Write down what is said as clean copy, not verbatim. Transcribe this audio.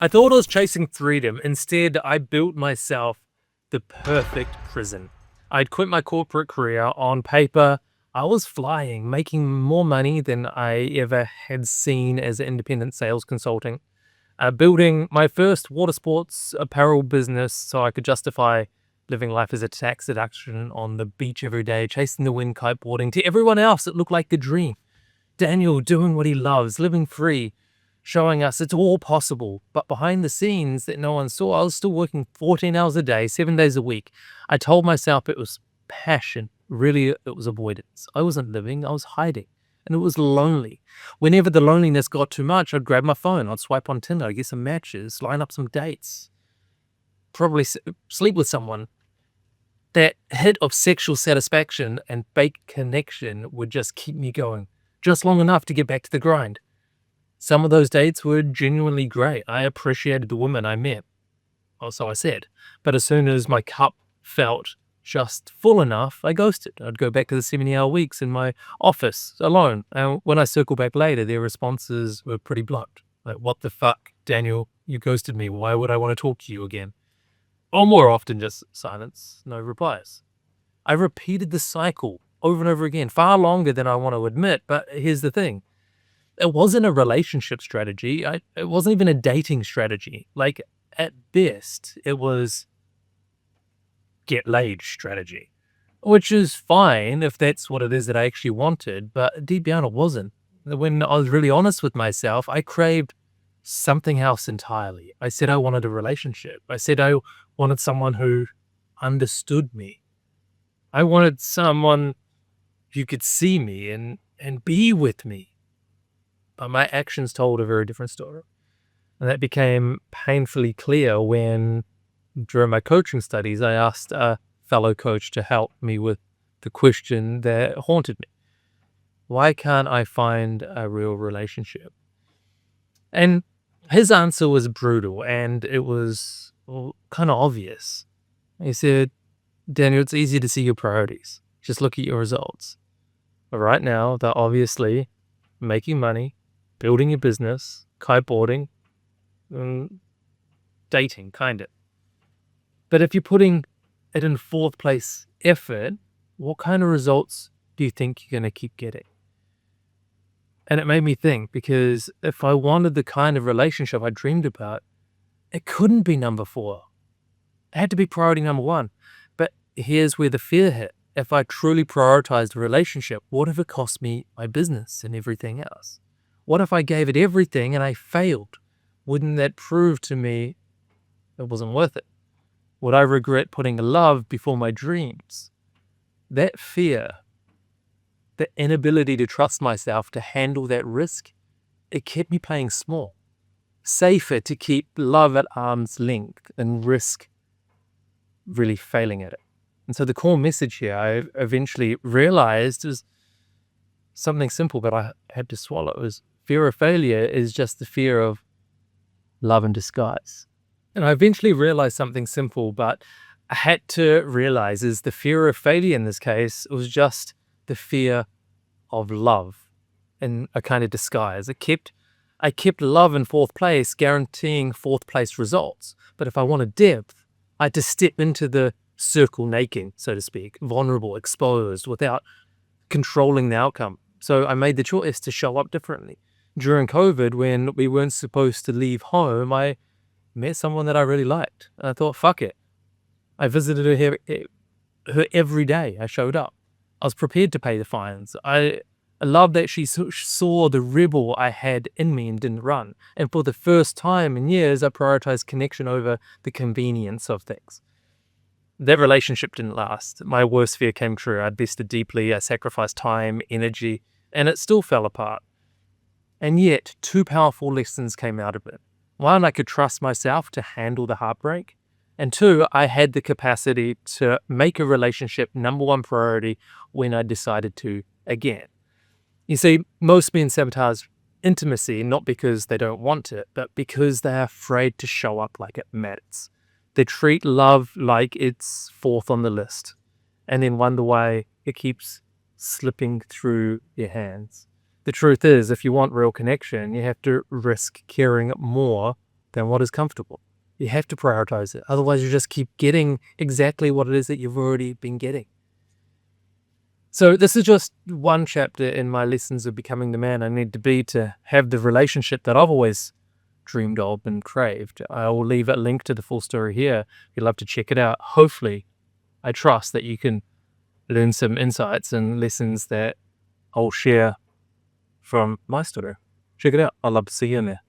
I thought I was chasing freedom. Instead, I built myself the perfect prison. I'd quit my corporate career. On paper, I was flying, making more money than I ever had seen as an independent sales consulting. Building my first water sports apparel business so I could justify living life as a tax deduction on the beach every day, chasing the wind, kiteboarding. To everyone else, it looked like the dream. Daniel doing what he loves, living free, showing us it's all possible. But behind the scenes that no one saw, I was still working 14 hours a day, 7 days a week. I told myself it was passion. Really, it was avoidance. I wasn't living, I was hiding. And it was lonely. Whenever the loneliness got too much, I'd grab my phone, I'd swipe on Tinder, I'd get some matches, line up some dates, probably sleep with someone. That hit of sexual satisfaction and fake connection would just keep me going, just long enough to get back to the grind. Some of those dates were genuinely great. I appreciated the woman I met, or so I said. But as soon as my cup felt just full enough, I ghosted. I'd go back to the 70-hour weeks in my office alone. And when I circle back later, their responses were pretty blunt. Like, what the fuck, Daniel? You ghosted me. Why would I want to talk to you again? Or more often, just silence, no replies. I repeated the cycle over and over again, far longer than I want to admit. But here's the thing. It wasn't a relationship strategy. It wasn't even a dating strategy. Like, at best, it was get laid strategy, which is fine if that's what it is that I actually wanted. But deep down, it wasn't. When I was really honest with myself, I craved something else entirely. I said I wanted a relationship. I said I wanted someone who understood me. I wanted someone who could see me and be with me. But my actions told a very different story. And that became painfully clear when, during my coaching studies, I asked a fellow coach to help me with the question that haunted me. Why can't I find a real relationship? And his answer was brutal, and it was kind of obvious. He said, Daniel, it's easy to see your priorities. Just look at your results. But right now, they're obviously making money, building your business, kiteboarding, dating, kind of. But if you're putting it in fourth place effort, what kind of results do you think you're going to keep getting? And it made me think, because if I wanted the kind of relationship I dreamed about, it couldn't be number 4. It had to be priority number 1. But here's where the fear hit. If I truly prioritized a relationship, what if it cost me my business and everything else? What if I gave it everything and I failed? Wouldn't that prove to me it wasn't worth it? Would I regret putting love before my dreams? That fear, the inability to trust myself to handle that risk, it kept me playing small. Safer to keep love at arm's length and risk really failing at it. And so the core message here I eventually realized is something simple, but I had to swallow. It was fear of failure is just the fear of love in disguise. And I eventually realized something simple, but I had to realize is the fear of failure in this case was just the fear of love in a kind of disguise. I kept love in fourth place, guaranteeing fourth place results. But if I wanted depth, I had to step into the circle naked, so to speak, vulnerable, exposed, without controlling the outcome. So I made the choice to show up differently. During COVID, when we weren't supposed to leave home, I met someone that I really liked. And I thought, fuck it. I visited her every day. I showed up. I was prepared to pay the fines. I love that she saw the rebel I had in me and didn't run. And for the first time in years, I prioritized connection over the convenience of things. That relationship didn't last. My worst fear came true. I invested deeply. I sacrificed time, energy, and it still fell apart. And yet, 2 powerful lessons came out of it. 1, I could trust myself to handle the heartbreak. And 2, I had the capacity to make a relationship number 1 priority when I decided to again. You see, most men sabotage intimacy not because they don't want it, but because they're afraid to show up like it matters. They treat love like it's 4th on the list and then wonder why it keeps slipping through your hands. The truth is, if you want real connection, you have to risk caring more than what is comfortable. You have to prioritize it. Otherwise, you just keep getting exactly what it is that you've already been getting. So this is just one chapter in my lessons of becoming the man I need to be to have the relationship that I've always dreamed of and craved. I will leave a link to the full story here. If you'd love to check it out. Hopefully, I trust that you can learn some insights and lessons that I'll share from my story. Check it out. I'd love to see you in there.